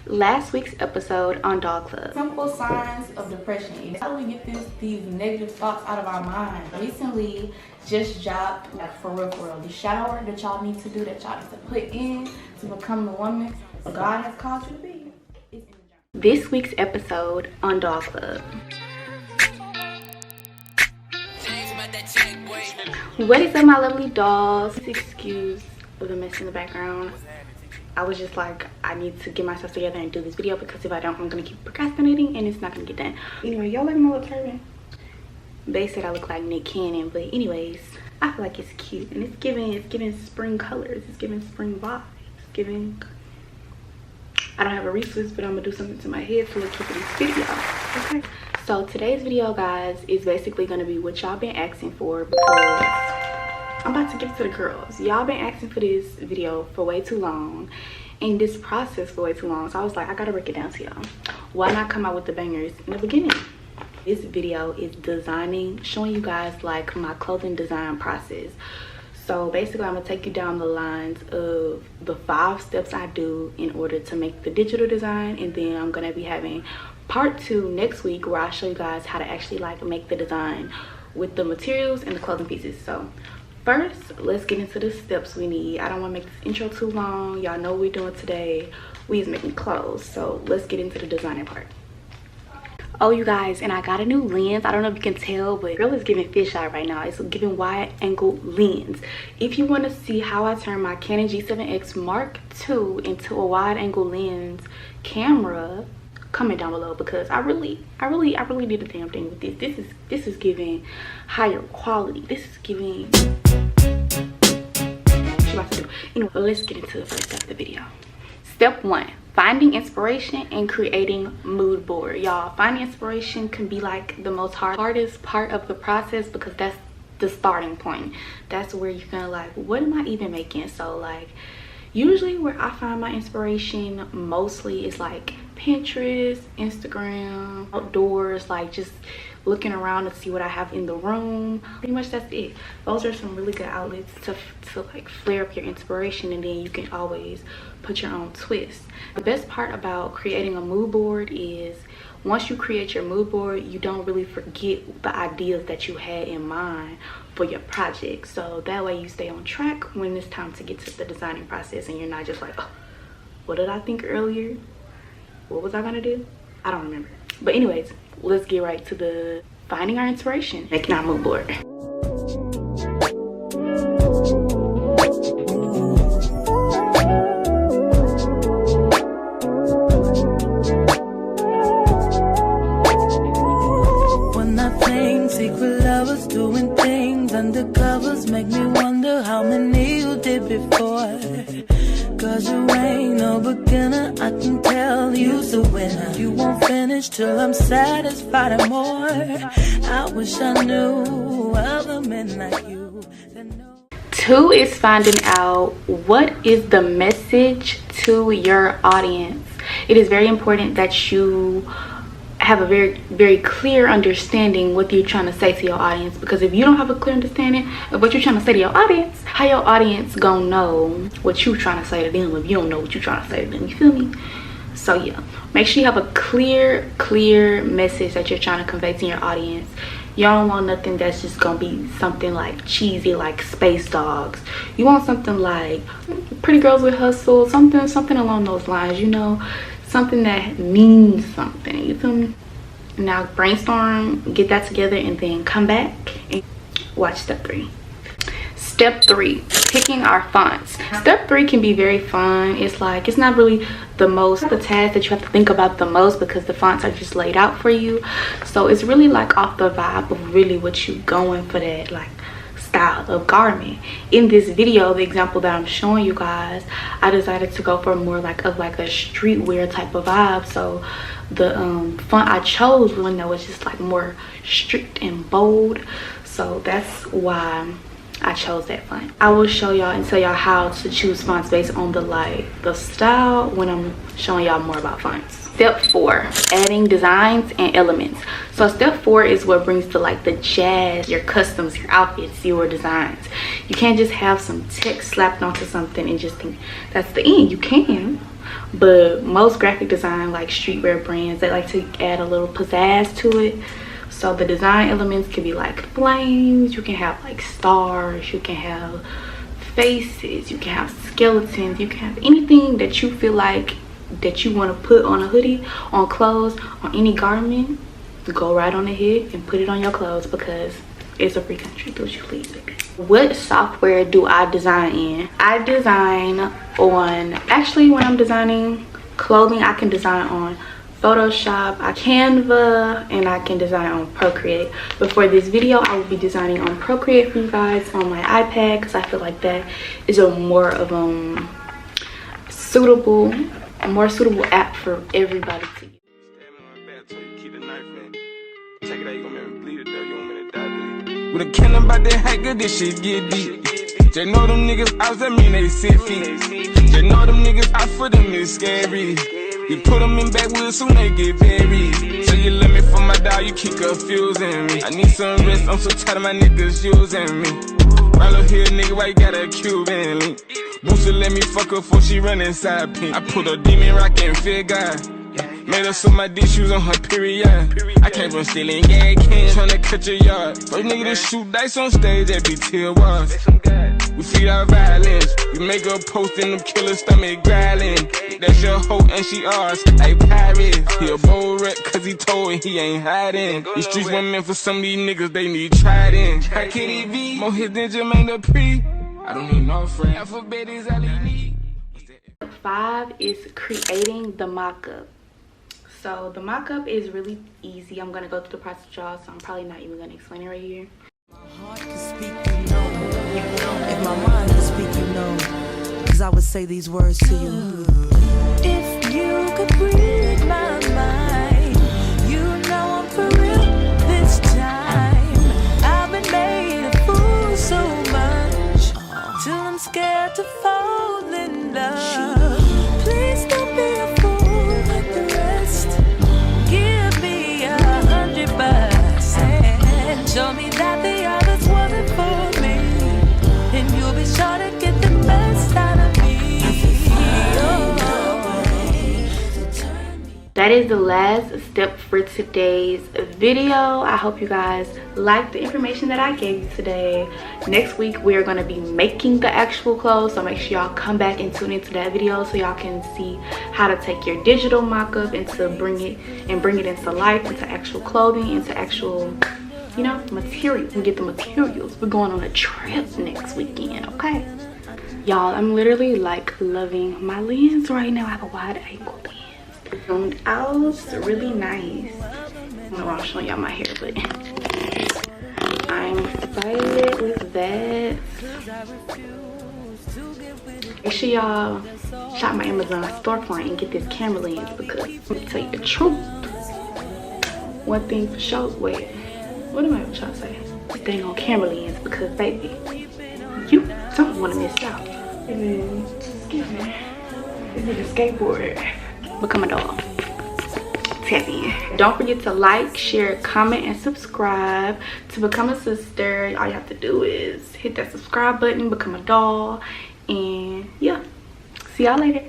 last week's episode on Doll Club. Simple signs of depression. How do we get these negative thoughts out of our mind? Recently, just dropped, like for real, the shower that y'all need to do, that y'all need to put in to become the woman God has called you to be. This week's episode on Doll Club. What is up, my lovely dolls? Excuse the mess in the background. I was just like, I need to get myself together and do this video, because if I don't, I'm gonna keep procrastinating and it's not gonna get done. Anyway, y'all like my little turban? They said I look like Nick Cannon, but anyways, I feel like it's cute and it's giving spring colors. It's giving spring vibes. It's giving. I don't have a resource, but I'm gonna do something to my head to look cute for this video. Okay. So today's video, guys, is basically gonna be what y'all been asking for, because I'm about to give it to the girls. Y'all been asking for this video for way too long, and this process for way too long. So I was like, I gotta break it down to y'all. Why not come out with the bangers in the beginning? This video is designing, showing you guys like my clothing design process. So basically, I'm gonna take you down the lines of the 5 steps I do in order to make the digital design, and then I'm gonna be having part 2 next week, where I show you guys how to actually like make the design with the materials and the clothing pieces. So first, let's get into the steps we need. I don't want to make this intro too long. Y'all know what we're doing today. We is making clothes, so let's get into the designing part. Oh, you guys, and I got a new lens. I don't know if you can tell, but girl is giving fisheye right now. It's giving wide angle lens. If you want to see how I turn my Canon G7X Mark II into a wide angle lens camera, comment down below, because I really did the damn thing with this. This is giving higher quality. This is giving. What you about to do? Anyway, let's get into the first step of the video. Step 1. Finding inspiration and creating mood board. Y'all, finding inspiration can be like the most hardest part of the process, because that's the starting point. That's where you're gonna like, what am I even making? So like, usually where I find my inspiration mostly is like Pinterest, Instagram, outdoors, like just looking around to see what I have in the room. Pretty much that's it. Those are some really good outlets to like flare up your inspiration, and then you can always put your own twist. The best part about creating a mood board is once you create your mood board, you don't really forget the ideas that you had in mind for your project. So that way you stay on track when it's time to get to the designing process, and you're not just like, oh, what did I think earlier? What was I gonna do? I don't remember. But anyways, let's get right to the finding our inspiration, making our mood board. When I think secret lovers doing things undercovers, make me wonder how many you did before. Cause you ain't no beginner, I can tell you's a winner. You won't finish till I'm satisfied and more. I wish I knew other men like you. 2 is finding out what is the message to your audience. It is very important that you have a very clear understanding what you're trying to say to your audience, because if you don't have a clear understanding of what you're trying to say to your audience, how your audience gonna know what you're trying to say to them if you don't know what you're trying to say to them? You feel me? So yeah, make sure you have a clear message that you're trying to convey to your audience. Y'all don't want nothing that's just gonna be something like cheesy, like Space Dogs. You want something like Pretty Girls with Hustle, something along those lines, you know, something that means something. You feel me? Now brainstorm, get that together, and then come back and watch step 3. Step 3, picking our fonts. Step 3 can be very fun. It's like, it's not really the task that you have to think about the most, because the fonts are just laid out for you. So it's really like off the vibe of really what you going for, that like style of garment. In this video, the example that I'm showing you guys, I decided to go for more like a streetwear type of vibe. So the font I chose was one that was just like more strict and bold. So that's why I chose that font. I will show y'all and tell y'all how to choose fonts based on the style when I'm showing y'all more about fonts. Step 4, adding designs and elements. So step 4 is what brings to like the jazz, your customs, your outfits, your designs. You can't just have some text slapped onto something and just think that's the end. You can, but most graphic design like streetwear brands, they like to add a little pizzazz to it. So the design elements can be like flames, you can have like stars, you can have faces, you can have skeletons, you can have anything that you feel like that you want to put on a hoodie, on clothes, on any garment. Go right on ahead and put it on your clothes because it's a free country. Do what you please, baby. What software do I design in? I design on, actually when I'm designing clothing, I can design on Photoshop, Canva, and I can design on Procreate. But for this video, I will be designing on Procreate for you guys on my iPad because I feel like that is a more of suitable app for everybody to use. With a cannon about that hacker, this shit get deep. They know them niggas out, that mean they 6 feet. They know them niggas out for them is scary. You put them in backwoods soon they get buried. So you love me for my dog, you keep confusing me. I need some rest, I'm so tired of my niggas using me. Right up here, nigga, why you got a Cuban link? Booster let me fuck her before she run inside pink. I put a demon rock and figure. Made her some my dick shoes on her period. I came from stealing gang cans, tryna cut your yard. First nigga to shoot dice on stage, that be tear was. We feed our violence, we make her post in them killer stomach growling. That's your hoe and she ours, like pirates. He a bold wreck cause he told and he ain't hiding. These streets weren't meant for some of these niggas, they need trident. How can he be more hit than Jermaine Dupri? I don't need no friend, alphabet is all he need. 5 is creating the mock-up. So the mock-up is really easy. I'm gonna go through the process, y'all, so I'm probably not even gonna explain it right here. My heart can speak, you know. If my mind can speak, you know. Cause I would say these words to you. If you could read my mind, you know I'm for real this time. I've been made a fool so much, till I'm scared to fall in love. Please don't be a fool like the rest. Give me 100%. Show me that the others wasn't for me, and you'll be sure to get the best out of me. That is the last step for today's video. I hope you guys liked the information that I gave you today. Next week we are going to be making the actual clothes, so make sure y'all come back and tune into that video so y'all can see how to take your digital mock-up and to bring it into life, into actual clothing, into actual, you know, materials. We get the materials. We're going on a trip next weekend, okay? Y'all, I'm literally like loving my lens right now. I have a wide angle lens. Zoomed out, really nice. I'm not showing y'all my hair, but I'm excited with that. Make sure y'all shop my Amazon storefront and get this camera lens because let me tell you the truth. One thing for sure, wait, what am I trying to say? Dang on camera lens because baby, you don't want to miss out. And then, excuse me, this is a skateboard. Become a doll. Tap in. Don't forget to like, share, comment, and subscribe. To become a sister, all you have to do is hit that subscribe button, become a doll, and yeah, see y'all later.